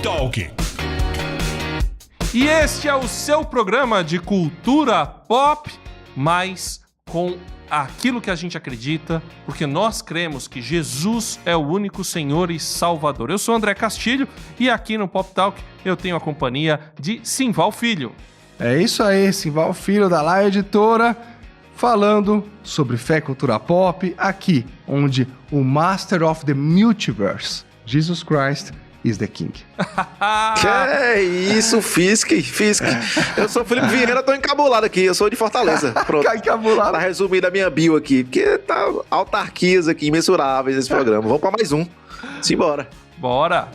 Talk. E este é o seu programa de cultura pop, mas com aquilo que a gente acredita, porque nós cremos que Jesus é o único Senhor e Salvador. Eu sou André Castilho e aqui no Pop Talk eu tenho a companhia de Simval Filho. É isso aí, Simval Filho da Laia Editora, falando sobre fé e cultura pop, aqui, onde o Master of the Multiverse, Jesus Christ, is the King. Que é isso, Fisk. Eu sou o Felipe Vieira, tô encabulado aqui, eu sou de Fortaleza. Pronto. Encabulado. Tá resumindo a minha bio aqui, porque tá autarquias aqui, imensuráveis esse programa. Vamos pra mais um. Simbora. Bora!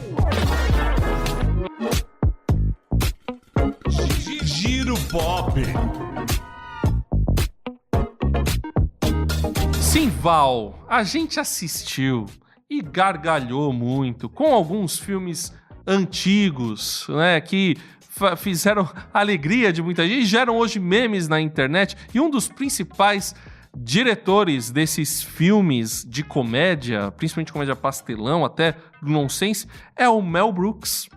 Giro Pop. Simval, a gente assistiu e gargalhou muito com alguns filmes antigos, né, que fizeram a alegria de muita gente e geram hoje memes na internet. E um dos principais diretores desses filmes de comédia, principalmente comédia pastelão, até nonsense, é o Mel Brooks.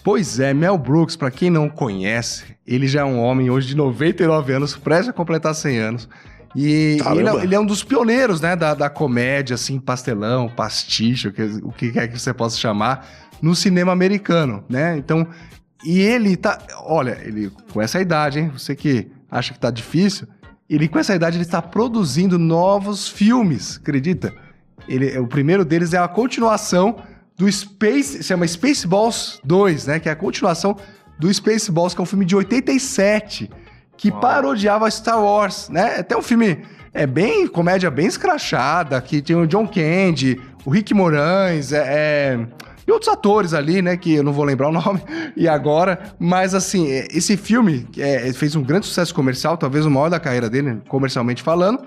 Pois é, Mel Brooks, pra quem não conhece, ele já é um homem hoje de 99 anos, prestes a completar 100 anos. E ele é um dos pioneiros, né, da comédia, assim, pastelão, pastiche, o que quer que você possa chamar, no cinema americano, né? Então, e ele tá... Olha, ele com essa idade, hein? Você que acha que tá difícil, ele com essa idade ele está produzindo novos filmes, acredita? O primeiro deles é a continuação do chama Spaceballs 2, né? Que é a continuação do Spaceballs, que é um filme de 87, que parodiava Star Wars, né? Até um filme, comédia bem escrachada, que tem o John Candy, o Rick Moranis, e outros atores ali, né? Que eu não vou lembrar o nome e agora, mas assim, esse filme fez um grande sucesso comercial, talvez o maior da carreira dele, comercialmente falando,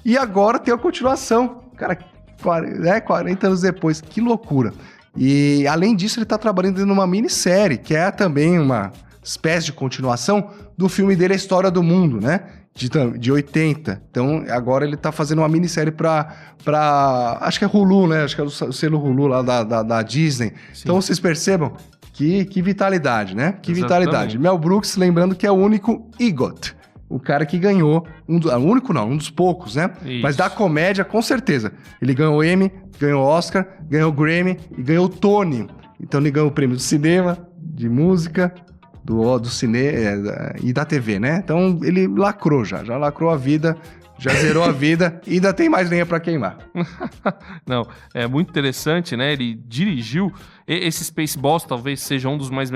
e agora tem a continuação, cara, 40 anos depois, que loucura. E além disso, ele tá trabalhando numa minissérie, que é também uma espécie de continuação do filme dele, A História do Mundo, né? De 80. Então, agora ele tá fazendo uma minissérie pra acho que é Hulu, né? Acho que é o selo Hulu lá da Disney. Sim. Então, vocês percebam que vitalidade, né? Que Exatamente. Vitalidade. Mel Brooks, lembrando que é o único EGOT. O cara que ganhou, um dos poucos, né? Isso. Mas da comédia, com certeza. Ele ganhou o Emmy, ganhou o Oscar, ganhou o Grammy e ganhou o Tony. Então, ele ganhou o prêmio do cinema, de música, do cinema e da TV, né? Então, ele lacrou já lacrou a vida, já zerou a vida e ainda tem mais lenha pra queimar. Não, é muito interessante, né? Ele dirigiu esse Spaceballs, talvez seja um dos mais...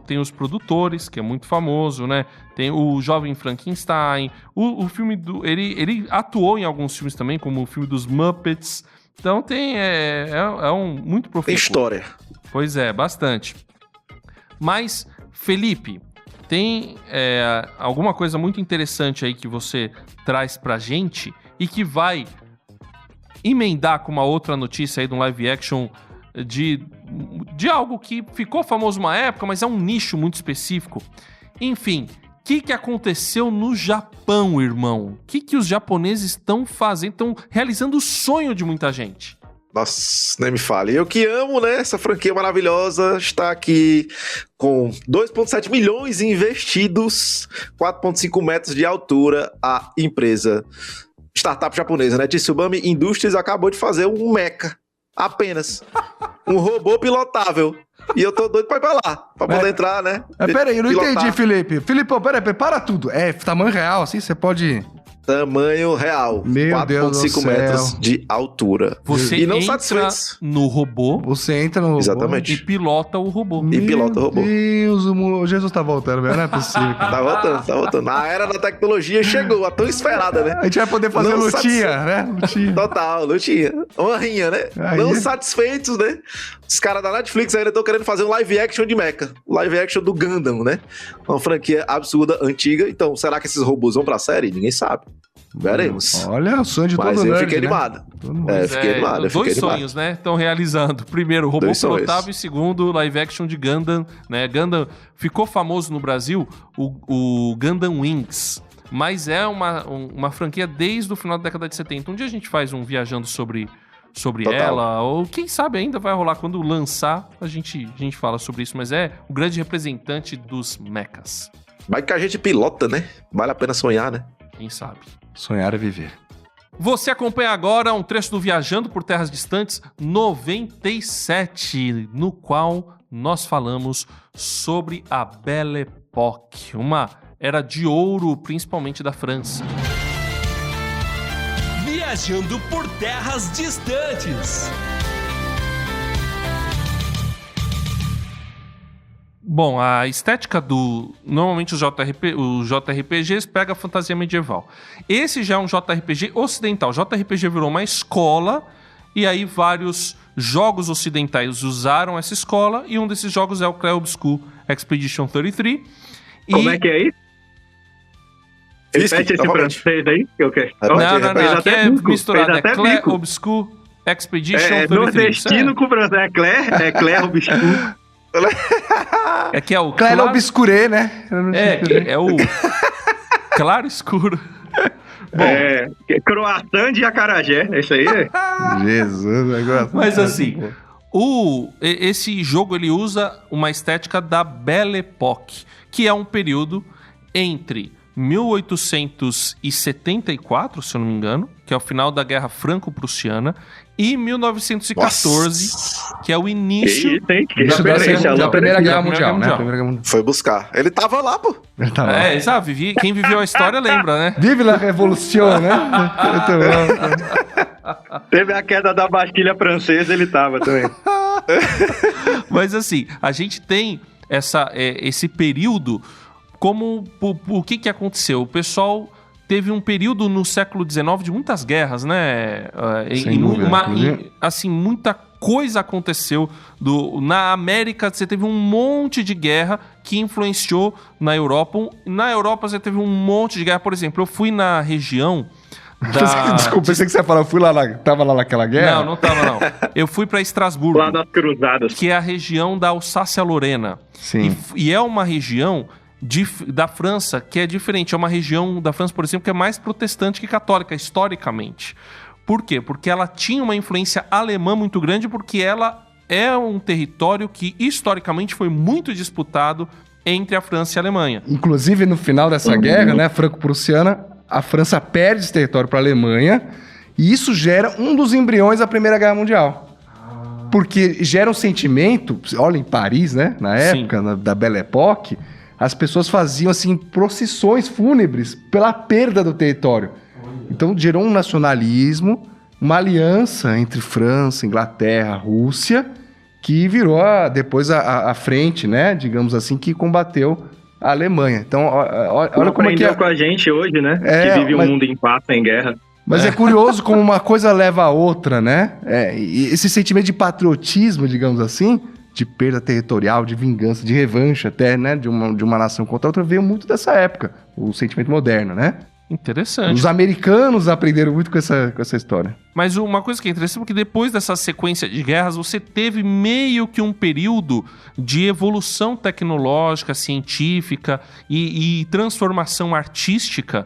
Tem os produtores, que é muito famoso, né? Tem o Jovem Frankenstein, o filme do... Ele atuou em alguns filmes também, como o filme dos Muppets. Então tem... um muito profissional. Tem história. Pois é, bastante. Mas... Felipe, tem alguma coisa muito interessante aí que você traz pra gente e que vai emendar com uma outra notícia aí de um live action de algo que ficou famoso uma época, mas é um nicho muito específico. Enfim, o que aconteceu no Japão, irmão? O que os japoneses estão fazendo? Estão realizando o sonho de muita gente. Nossa, nem me fale. Eu que amo, né? Essa franquia maravilhosa está aqui com 2,7 milhões investidos, 4,5 metros de altura. A empresa startup japonesa, né? Tsubame Industries acabou de fazer um mecha. Apenas. Um robô pilotável. E eu tô doido pra ir pra lá, pra poder entrar, né? Peraí, eu não entendi, Felipe. Filipão, peraí, para tudo. É tamanho real, assim? Você pode... Tamanho real. Meu Deus do 4,5 metros de altura. Você e não entra satisfeitos. no robô. Você entra no robô. Exatamente. E pilota o robô. E pilota o robô. Meu Deus, o Jesus tá voltando, velho. Não é possível. Tá voltando. A era da tecnologia chegou, a tão esperada, né? A gente vai poder fazer lutinha, né? Lutinha. Total, lutinha. Uma rinha, né? Aí. Não satisfeitos, né? Os caras da Netflix ainda estão querendo fazer um live action de mecha. Live action do Gundam, né? Uma franquia absurda, antiga. Então, será que esses robôs vão pra série? Ninguém sabe. Veremos. Olha, o sonho de todo mundo. Mas eu fiquei animado. Fiquei animado. Dois sonhos, né? Estão realizando. Primeiro, robô pilotável, e segundo, live action de Gundam, né? Gundam ficou famoso no Brasil, o Gundam Wings. Mas é uma franquia desde o final da década de 70. Um dia a gente faz um viajando sobre sobre Total. ela, ou quem sabe ainda vai rolar quando lançar, a gente fala sobre isso, mas é o grande representante dos mechas. Vai que a gente pilota, né? Vale a pena sonhar, né? Quem sabe? Sonhar é viver. Você acompanha agora um trecho do Viajando por Terras Distantes 97, no qual nós falamos sobre a Belle Époque, uma era de ouro, principalmente da França. Viajando por terras distantes. Bom, a estética do... Normalmente os JRPGs pega a fantasia medieval. Esse já é um JRPG ocidental. JRPG virou uma escola e aí vários jogos ocidentais usaram essa escola e um desses jogos é o Clair Obscur Expedition 33. Como é que é isso? Repete esse francês aí que eu quero. Não, aqui é misturado. É Clair Obscur Expedition 33. Nordestino com francês. É Clair Obscur. É que é o Clair Obscuré, né? É o claro escuro. Bom, croissant de acarajé, esse aí. Jesus, negócio. Mas assim, esse jogo ele usa uma estética da Belle Époque, que é um período entre 1874, se eu não me engano, que é o final da Guerra Franco-Prussiana, e 1914, que é o início da Primeira Guerra Mundial, né? Foi buscar. Ele tava lá, pô. Sabe? Quem viveu a história lembra, né? Vive la Revolution, né? Teve a queda da Bastilha francesa, ele tava também. Mas assim, a gente tem esse período como... O que aconteceu? O pessoal... Teve um período no século XIX de muitas guerras, né? Muita coisa aconteceu. Na América, você teve um monte de guerra que influenciou na Europa. Na Europa, você teve um monte de guerra. Por exemplo, eu fui na região da... Desculpa, pensei que você ia falar, tava lá naquela guerra? Não tava não. Eu fui para Estrasburgo. Lá das Cruzadas. Que é a região da Alsácia-Lorena. Sim. E é uma região... da França, que é diferente. É uma região da França, por exemplo, que é mais protestante que católica, historicamente. Por quê? Porque ela tinha uma influência alemã muito grande, porque ela é um território que, historicamente, foi muito disputado entre a França e a Alemanha. Inclusive, no final dessa guerra, né, franco-prussiana, a França perde esse território para a Alemanha, e isso gera um dos embriões da Primeira Guerra Mundial. Porque gera um sentimento... Olha, em Paris, né, na época da Belle Époque... As pessoas faziam, assim, procissões fúnebres pela perda do território. Então, gerou um nacionalismo, uma aliança entre França, Inglaterra, Rússia, que virou depois a frente, né, digamos assim, que combateu a Alemanha. Então, olha como é que... com a gente hoje, né, que vive um mundo em paz, em guerra. Mas é curioso como uma coisa leva a outra, né? E esse sentimento de patriotismo, digamos assim... de perda territorial, de vingança, de revanche até, né, de uma nação contra a outra, veio muito dessa época, o sentimento moderno, né? Interessante. Os americanos aprenderam muito com essa história. Mas uma coisa que é interessante é que depois dessa sequência de guerras, você teve meio que um período de evolução tecnológica, científica e transformação artística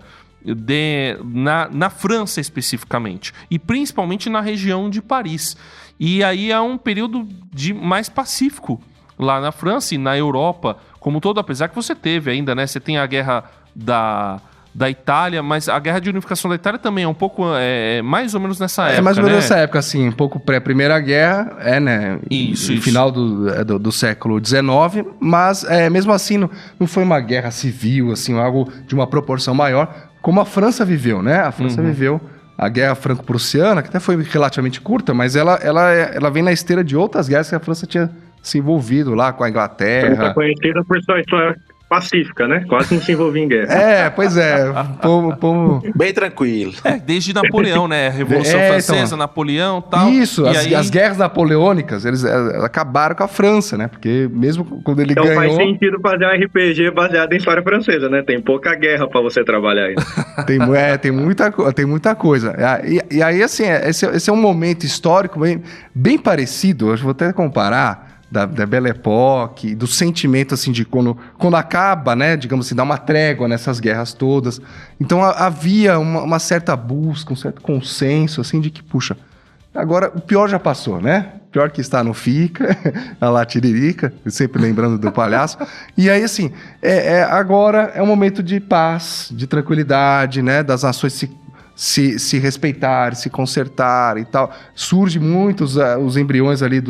na França especificamente, e principalmente na região de Paris. E aí é um período mais pacífico lá na França e na Europa, como todo, apesar que você teve ainda, né? Você tem a guerra da Itália, mas a guerra de unificação da Itália também é um pouco, mais ou menos nessa época, mais ou menos né? nessa época, assim, um pouco pré-Primeira Guerra, né? Isso. Final do século XIX, mas mesmo assim não foi uma guerra civil, assim, algo de uma proporção maior, como a França viveu, né? A França viveu a Guerra Franco-Prussiana, que até foi relativamente curta, mas ela vem na esteira de outras guerras que a França tinha se envolvido lá com a Inglaterra. França conhecida por sua história pacífica, né? Quase não se envolvia em guerra. Pois é. Povo... Bem tranquilo. Desde Napoleão, né? Revolução Francesa, Napoleão e tal. Isso, e as guerras napoleônicas, eles acabaram com a França, né? Porque mesmo quando ele ganhou... Então faz sentido fazer um RPG baseado em história francesa, né? Tem pouca guerra pra você trabalhar aí. Tem muita coisa. E aí, assim, esse é um momento histórico bem parecido, eu vou até comparar... Da Belle Époque, do sentimento, assim, de quando acaba, né, digamos assim, dá uma trégua nessas guerras todas. Então, havia uma certa busca, um certo consenso, assim, de que, puxa, Agora, o pior já passou, né? O pior que está não fica, a lá tiririca, sempre lembrando do palhaço. E aí, assim, agora é um momento de paz, de tranquilidade, né? Das nações se respeitar, se consertar e tal. Surge muitos os embriões ali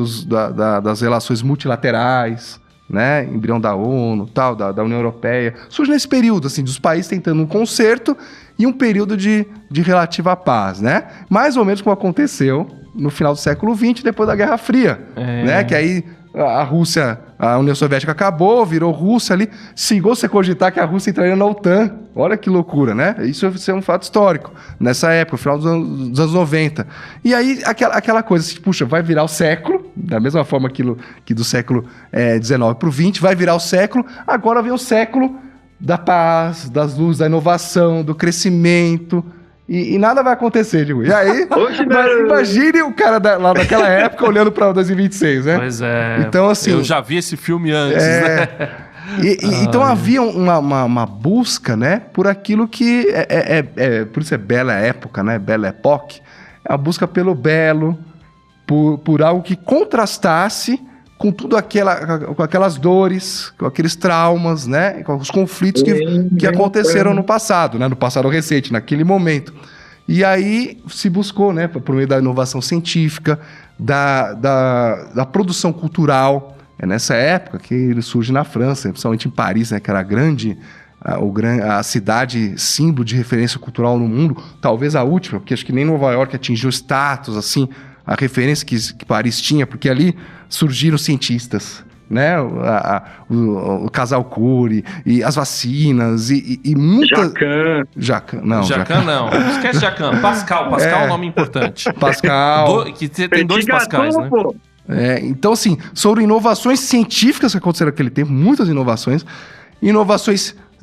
das relações multilaterais, né? Embrião da ONU, tal, da União Europeia. Surge nesse período, assim, dos países tentando um conserto e um período de relativa paz, né? Mais ou menos como aconteceu no final do século XX, depois da Guerra Fria, né? Que aí a Rússia, a União Soviética acabou, virou Rússia ali. Chegou a se cogitar que a Rússia entraria na OTAN. Olha que loucura, né? Isso é um fato histórico. Nessa época, no final dos anos 90. E aí, aquela coisa assim, puxa, vai virar o século, da mesma forma que do século XIX para o XX, vai virar o século, agora vem o século da paz, das luzes, da inovação, do crescimento... E nada vai acontecer, digo. E aí, imagine o cara lá daquela época olhando para 2026, né? Pois é. Então, assim, eu já vi esse filme antes, né? Então havia uma busca, né? Por aquilo que por isso é bela época, né? Belle époque. É a busca pelo belo, por algo que contrastasse com tudo com aquelas dores, com aqueles traumas, né? Com os conflitos que aconteceram no passado, né? No passado recente, naquele momento. E aí se buscou, né? Por meio da inovação científica, da produção cultural. É nessa época que ele surge na França, principalmente em Paris, né? Que era a cidade símbolo de referência cultural no mundo. Talvez a última, porque acho que nem Nova York atingiu status, assim, a referência que Paris tinha, porque ali surgiram cientistas, né? O casal Curie, e as vacinas, e muitas... Jacan não. Esquece Jacan. Pascal é um nome importante. Pascal. Que tem 2 Pascais, né? Então, assim, sobre inovações científicas que aconteceram naquele tempo, muitas inovações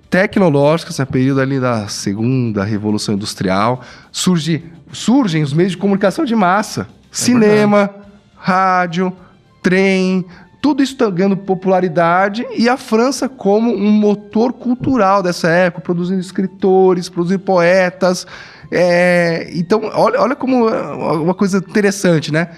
tecnológicas, no período ali da segunda Revolução Industrial, surgem os meios de comunicação de massa, cinema, rádio, trem, tudo isso está ganhando popularidade, e a França como um motor cultural dessa época, produzindo escritores, produzindo poetas. Então, olha como uma coisa interessante, né?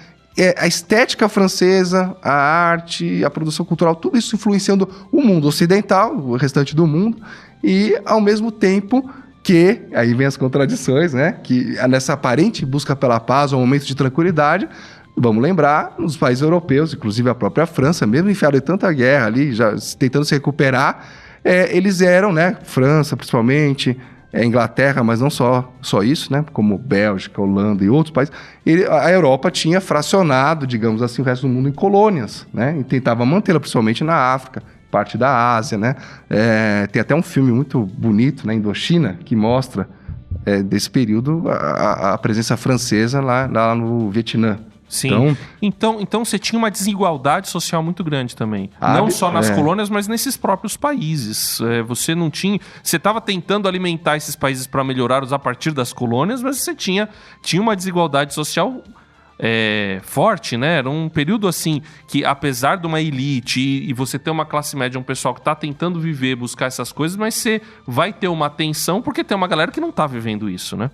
A estética francesa, a arte, a produção cultural, tudo isso influenciando o mundo ocidental, o restante do mundo, e ao mesmo tempo que, aí vem as contradições, né? Que nessa aparente busca pela paz, um momento de tranquilidade, vamos lembrar, nos países europeus, inclusive a própria França, mesmo enfiado em tanta guerra ali, já tentando se recuperar, eles eram, né? França, principalmente, Inglaterra, mas não só isso, né? Como Bélgica, Holanda e outros países. A Europa tinha fracionado, digamos assim, o resto do mundo em colônias, né? E tentava mantê-la, principalmente na África, parte da Ásia, né? Tem até um filme muito bonito, né? Indochina, que mostra desse período a presença francesa lá no Vietnã. Sim. Então você tinha uma desigualdade social muito grande também. Não só nas colônias, mas nesses próprios países. Você não tinha... Você estava tentando alimentar esses países para melhorá-los a partir das colônias, mas você tinha uma desigualdade social forte, né? Era um período assim que, apesar de uma elite e você ter uma classe média, um pessoal que está tentando viver, buscar essas coisas, mas você vai ter uma tensão porque tem uma galera que não está vivendo isso, né?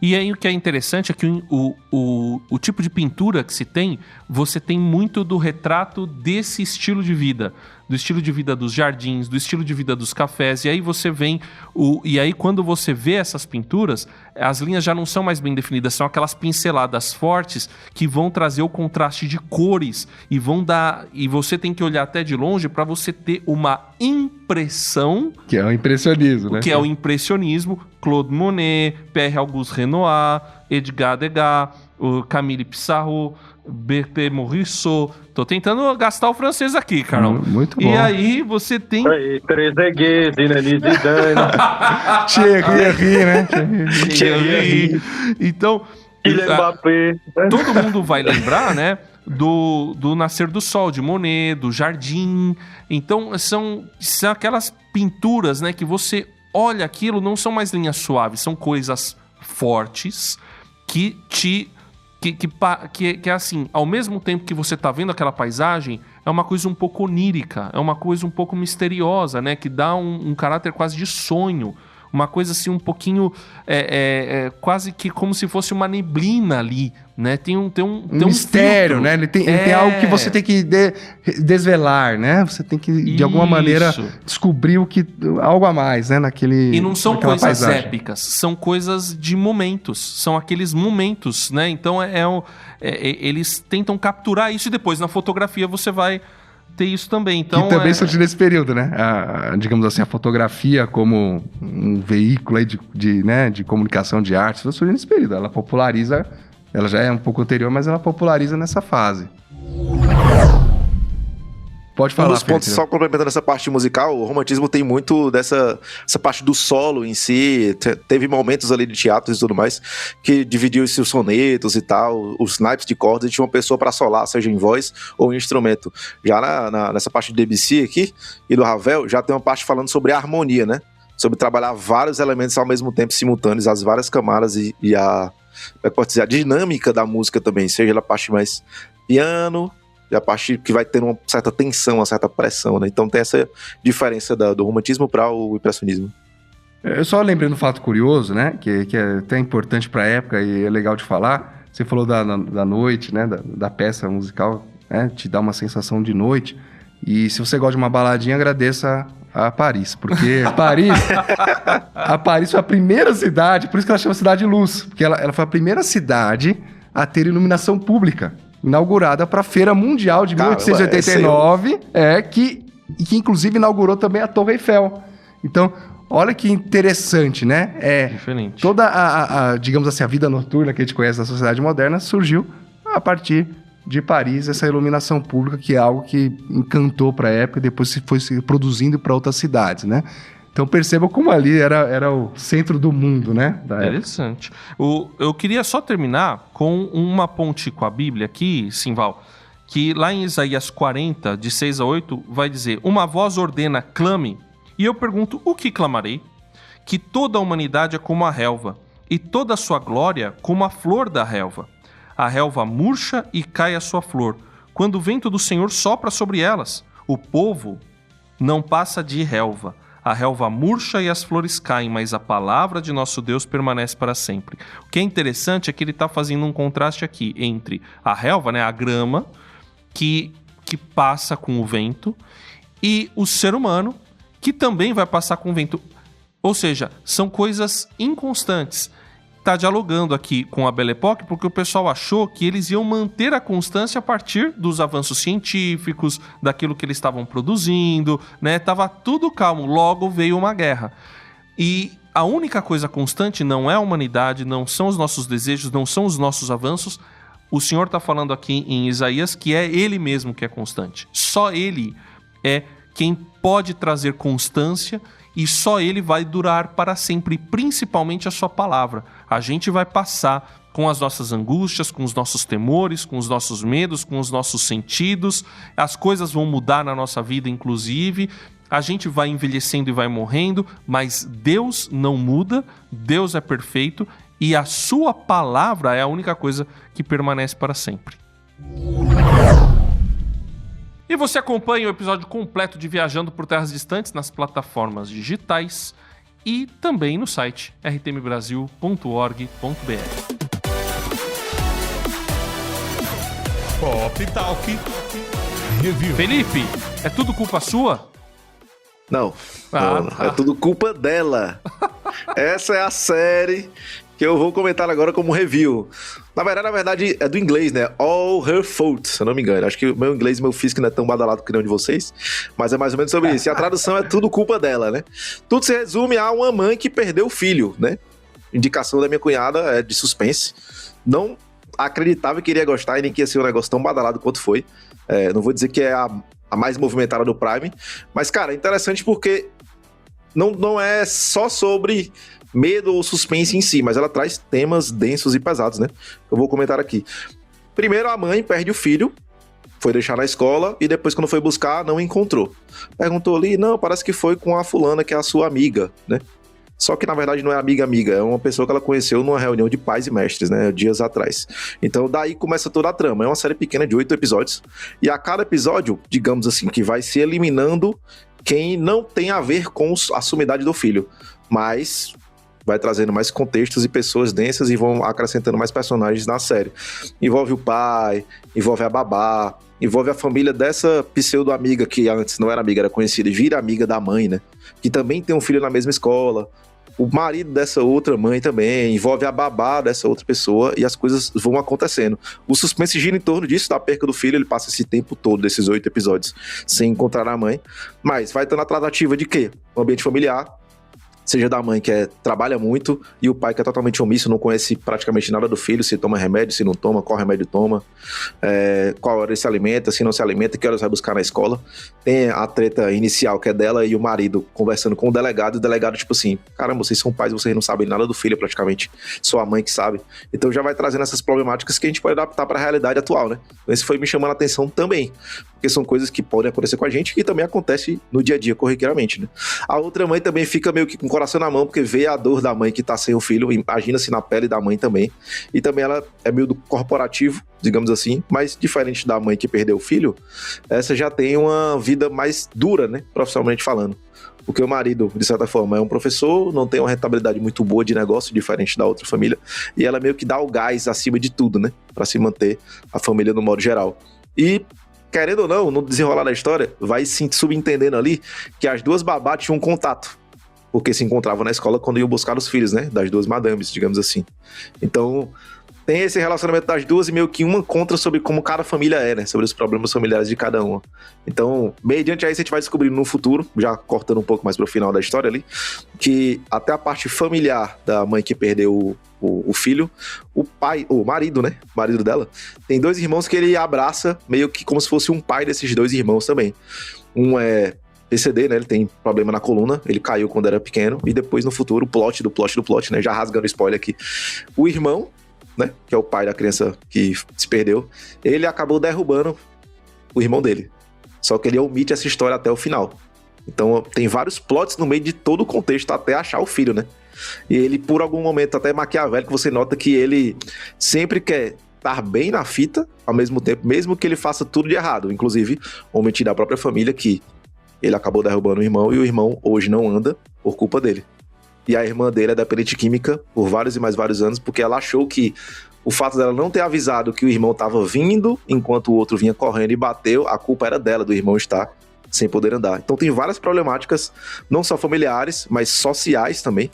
E aí o que é interessante é que o tipo de pintura que se tem, você tem muito do retrato desse estilo de vida, do estilo de vida dos jardins, do estilo de vida dos cafés, e aí você vem, e aí quando você vê essas pinturas, as linhas já não são mais bem definidas, são aquelas pinceladas fortes que vão trazer o contraste de cores e você tem que olhar até de longe para você ter uma impressão... Que é o impressionismo, né? Que é o impressionismo, Claude Monet, Pierre Auguste Renoir, Edgar Degas, Camille Pissarro, Berthe Morisot. Tô tentando gastar o francês aqui, Carol. Muito bom. E aí você tem... Trezeguet, Zinedine Zidane. Thierry, né? Thierry. Então, Mbappé. todo mundo vai lembrar, né? Do Nascer do Sol, de Monet, do Jardim. Então, são aquelas pinturas, né? Que você olha aquilo, não são mais linhas suaves, são coisas fortes que é assim, ao mesmo tempo que você tá vendo aquela paisagem, é uma coisa um pouco onírica, é uma coisa um pouco misteriosa, né? Que dá um caráter quase de sonho. uma coisa assim um pouquinho quase que como se fosse uma neblina ali, né? Tem um mistério, filtro. né? Ele tem algo que você tem que desvelar, né? Você tem que, de alguma maneira, descobrir algo a mais, né? E não são coisas paisagem. épicas, são coisas de momentos, são aqueles momentos, né? Então eles tentam capturar isso e depois na fotografia você vai ter isso também. Então, que também surgiu nesse período, né? Digamos assim, a fotografia como um veículo aí de comunicação de arte, surgiu nesse período. Ela populariza, ela já é um pouco anterior, mas ela populariza nessa fase. Pode falar, Um dos pontos, só complementando essa parte musical, o romantismo tem muito dessa parte do solo em si. Teve momentos ali de teatro e tudo mais que dividiu os sonetos e tal, os naipes de cordas, e tinha uma pessoa para solar, seja em voz ou em instrumento. Já nessa parte de Debussy aqui e do Ravel, já tem uma parte falando sobre a harmonia, né? Sobre trabalhar vários elementos ao mesmo tempo, simultâneos, as várias camadas e a dinâmica da música também, seja a parte mais piano, e a parte que vai ter uma certa tensão, uma certa pressão, né? Então tem essa diferença do romantismo para o impressionismo. Eu só lembrei de um fato curioso, né? Que é até importante para a época e é legal de falar. Você falou da noite, né? Da peça musical, né? Te dá uma sensação de noite. E se você gosta de uma baladinha, agradeça a Paris, porque a Paris foi a primeira cidade, por isso que ela chama Cidade de Luz, porque ela foi a primeira cidade a ter iluminação pública, inaugurada para a Feira Mundial de 1889, que inclusive inaugurou também a Torre Eiffel. Então, olha que interessante, né? Diferente. Toda digamos assim, a vida noturna que a gente conhece da sociedade moderna surgiu a partir de Paris, essa iluminação pública, que é algo que encantou para a época e depois foi se produzindo para outras cidades, né? Então perceba como ali era o centro do mundo, né? Interessante. Eu queria só terminar com uma ponte com a Bíblia aqui, Simval, que lá em Isaías 40, de 6 a 8, vai dizer: uma voz ordena, clame, e eu pergunto, o que clamarei? Que toda a humanidade é como a relva, e toda a sua glória como a flor da relva. A relva murcha e cai a sua flor, quando o vento do Senhor sopra sobre elas. O povo não passa de relva. A relva murcha e as flores caem, mas a palavra de nosso Deus permanece para sempre. O que é interessante é que ele está fazendo um contraste aqui entre a relva, né, a grama, que passa com o vento, e o ser humano, que também vai passar com o vento. Ou seja, são coisas inconstantes. Está dialogando aqui com a Belle Époque porque o pessoal achou que eles iam manter a constância a partir dos avanços científicos, daquilo que eles estavam produzindo, né? Tava tudo calmo, logo veio uma guerra. E a única coisa constante não é a humanidade, não são os nossos desejos, não são os nossos avanços. O Senhor está falando aqui em Isaías que é Ele mesmo que é constante. Só Ele é quem pode trazer constância e só Ele vai durar para sempre, principalmente a sua palavra. A gente vai passar com as nossas angústias, com os nossos temores, com os nossos medos, com os nossos sentidos. As coisas vão mudar na nossa vida, inclusive. A gente vai envelhecendo e vai morrendo, mas Deus não muda, Deus é perfeito e a sua palavra é a única coisa que permanece para sempre. E você acompanha o episódio completo de Viajando por Terras Distantes nas plataformas digitais e também no site rtmbrasil.org.br. Pop Talk Review. Felipe, é tudo culpa sua? Não, é tudo culpa dela. Essa é a série que eu vou comentar agora como review. Na verdade, é do inglês, né? All Her Fault, se eu não me engano. Acho que o meu inglês, meu físico não é tão badalado que nem o de vocês, mas é mais ou menos sobre isso. E a tradução é tudo culpa dela, né? Tudo se resume a uma mãe que perdeu o filho, né? Indicação da minha cunhada é de suspense. Não acreditava que iria gostar e nem que ia ser um negócio tão badalado quanto foi. Não vou dizer que é a mais movimentada do Prime, mas, cara, é interessante porque não é só sobre medo ou suspense em si, mas ela traz temas densos e pesados, né? Eu vou comentar aqui. Primeiro, a mãe perde o filho, foi deixar na escola e depois, quando foi buscar, não encontrou. Perguntou ali, não, parece que foi com a fulana, que é a sua amiga, né? Só que, na verdade, não é amiga, é uma pessoa que ela conheceu numa reunião de pais e mestres, né? Dias atrás. Então, daí começa toda a trama. É uma série pequena de 8 episódios. E a cada episódio, digamos assim, que vai se eliminando quem não tem a ver com a sumidade do filho. Mas vai trazendo mais contextos e pessoas densas e vão acrescentando mais personagens na série. Envolve o pai, envolve a babá, envolve a família dessa pseudo-amiga que antes não era amiga, era conhecida e vira amiga da mãe, né? Que também tem um filho na mesma escola. O marido dessa outra mãe também, envolve a babá dessa outra pessoa e as coisas vão acontecendo. O suspense gira em torno disso, da perca do filho, ele passa esse tempo todo, desses 8 episódios, sem encontrar a mãe. Mas vai tendo a tratativa de quê? Um ambiente familiar, seja da mãe que trabalha muito e o pai que é totalmente omisso, não conhece praticamente nada do filho, se toma remédio, se não toma, qual remédio toma, qual hora ele se alimenta, se não se alimenta, que horas vai buscar na escola. Tem a treta inicial que é dela e o marido conversando com o delegado, e o delegado tipo assim, caramba, vocês são pais, vocês não sabem nada do filho praticamente, só a mãe que sabe. Então já vai trazendo essas problemáticas que a gente pode adaptar para a realidade atual, né? Então esse foi me chamando a atenção também, porque são coisas que podem acontecer com a gente e também acontece no dia a dia, corriqueiramente, né? A outra mãe também fica meio que com o coração na mão, porque vê a dor da mãe que tá sem o filho, imagina-se na pele da mãe também. E também ela é meio do corporativo, digamos assim, mas diferente da mãe que perdeu o filho, essa já tem uma vida mais dura, né? Profissionalmente falando. Porque o marido, de certa forma, é um professor, não tem uma rentabilidade muito boa de negócio, diferente da outra família, e ela meio que dá o gás acima de tudo, né? Pra se manter a família no modo geral. E querendo ou não, no desenrolar da história, vai se subentendendo ali que as duas babás tinham um contato, porque se encontravam na escola quando iam buscar os filhos, né? Das duas madames, digamos assim. Então, tem esse relacionamento das duas e meio que uma conta sobre como cada família é, né? Sobre os problemas familiares de cada uma. Então, mediante a isso, a gente vai descobrindo no futuro, já cortando um pouco mais pro final da história ali, que até a parte familiar da mãe que perdeu o filho, o pai, o marido, né? O marido dela, tem 2 irmãos que ele abraça meio que como se fosse um pai desses 2 irmãos também. Um é PCD, né? Ele tem problema na coluna, ele caiu quando era pequeno, e depois no futuro, o plot, né? Já rasgando spoiler aqui. O irmão, né? Que é o pai da criança que se perdeu, ele acabou derrubando o irmão dele. Só que ele omite essa história até o final. Então tem vários plots no meio de todo o contexto até achar o filho, né? E ele, por algum momento, até maquiavélico, você nota que ele sempre quer estar bem na fita, ao mesmo tempo, mesmo que ele faça tudo de errado. Inclusive, omitir da própria família que ele acabou derrubando o irmão e o irmão hoje não anda por culpa dele. E a irmã dele é dependente química por vários e mais vários anos, porque ela achou que o fato dela não ter avisado que o irmão estava vindo enquanto o outro vinha correndo e bateu, a culpa era dela, do irmão estar sem poder andar. Então tem várias problemáticas, não só familiares, mas sociais também,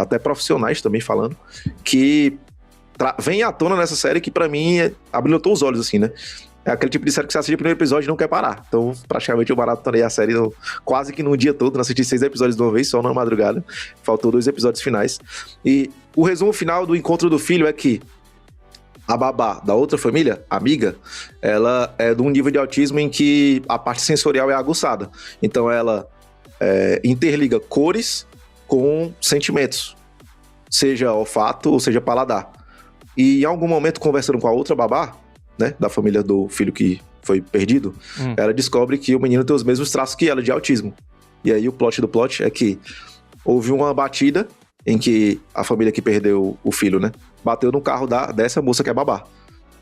até profissionais também falando, que vem à tona nessa série que pra mim abrilhantou os olhos, assim, né? É aquele tipo de série que você assiste o primeiro episódio e não quer parar. Então, praticamente, eu maratonei a série quase que num dia todo. Não assisti 6 episódios de uma vez, só na madrugada. Faltou 2 episódios finais. E o resumo final do encontro do filho é que a babá da outra família, amiga, ela é de um nível de autismo em que a parte sensorial é aguçada. Então, ela interliga cores com sentimentos. Seja olfato ou seja paladar. E em algum momento, conversando com a outra babá, né, da família do filho que foi perdido, ela descobre que o menino tem os mesmos traços que ela, de autismo. E aí o plot do plot é que houve uma batida em que a família que perdeu o filho, né, bateu no carro dessa moça que é babá.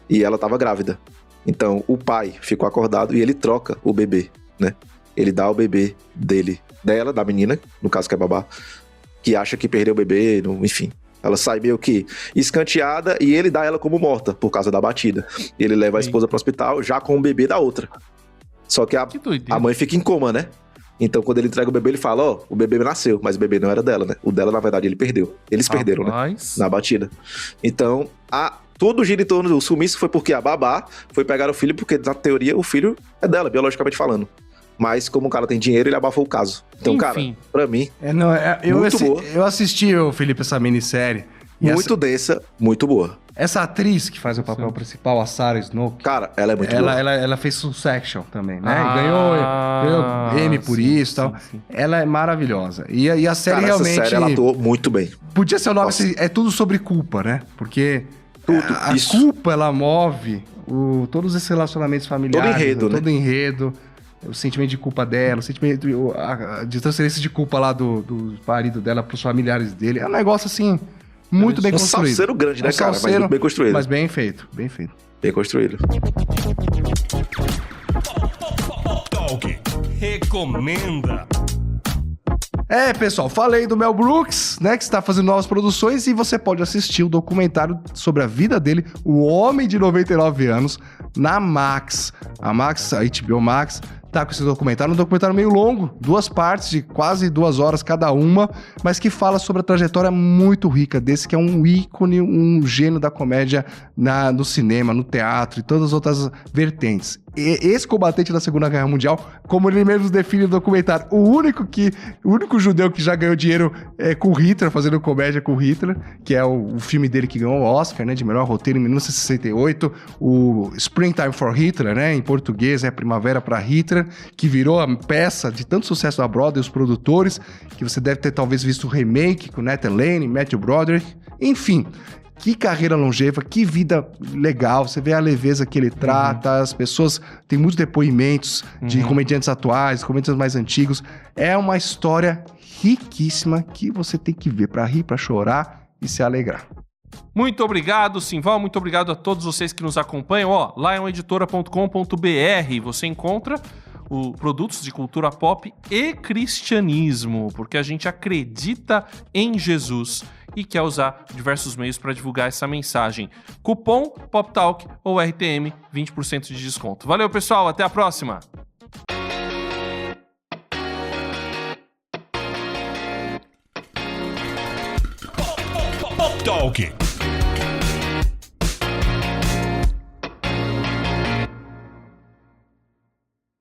E ela tava grávida. Então o pai ficou acordado e ele troca o bebê, né? Ele dá o bebê dela, da menina, no caso que é babá, que acha que perdeu o bebê, enfim. Ela sai meio que escanteada e ele dá ela como morta por causa da batida. Ele leva a esposa pro hospital já com o bebê da outra. Só que a mãe fica em coma, né? Então quando ele entrega o bebê, ele fala, o bebê nasceu, mas o bebê não era dela, né? O dela, na verdade, ele perdeu. Eles perderam, né? Na batida. Então, tudo gira em torno do sumiço foi porque a babá foi pegar o filho, porque na teoria o filho é dela, biologicamente falando. Mas como o cara tem dinheiro, ele abafou o caso. Então, enfim, cara, pra mim, muito boa. Eu assisti, Felipe, essa minissérie. Muito densa, muito boa. Essa atriz que faz o papel principal, a Sarah Snook. Cara, ela é muito boa. Ela fez Succession também, né? E ganhou Emmy por isso e tal. Sim. Ela é maravilhosa. E a série, cara, realmente... Essa série, ela atuou muito bem. Podia ser o nome, é tudo sobre culpa, né? Porque a culpa, ela move todos esses relacionamentos familiares. Todo enredo, né? Todo enredo. O sentimento de culpa dela, o sentimento de transferência de culpa lá do marido dela pros familiares dele. É um negócio, assim, muito bem construído. Um salseiro grande, né, cara? Mas muito bem construído. Mas bem feito, bem feito. Bem construído. Talk recomenda. Pessoal, falei do Mel Brooks, né, que está fazendo novas produções e você pode assistir o documentário sobre a vida dele, O Homem de 99 Anos, na Max. A Max, a HBO Max, tá com esse documentário, um documentário meio longo, 2 partes de quase 2 horas cada uma, mas que fala sobre a trajetória muito rica desse, que é um ícone, um gênio da comédia no cinema, no teatro e todas as outras vertentes. Esse combatente da Segunda Guerra Mundial, como ele mesmo define no documentário, o único judeu que já ganhou dinheiro com Hitler, fazendo comédia com Hitler, que é o filme dele que ganhou o Oscar, né, de melhor roteiro em 1968, o Springtime for Hitler, né, em português é Primavera para Hitler, que virou a peça de tanto sucesso da Broadway, os produtores, que você deve ter talvez visto o remake com Nathan Lane, Matthew Broderick, enfim. Que carreira longeva, que vida legal. Você vê a leveza que ele trata, as pessoas... Tem muitos depoimentos de comediantes atuais, comediantes mais antigos. É uma história riquíssima que você tem que ver para rir, para chorar e se alegrar. Muito obrigado, Simval. Muito obrigado a todos vocês que nos acompanham. Lioneditora.com.br você encontra produtos de cultura pop e cristianismo, porque a gente acredita em Jesus e quer usar diversos meios para divulgar essa mensagem. Cupom PopTalk ou RTM, 20% de desconto. Valeu, pessoal. Até a próxima. Pop Talk.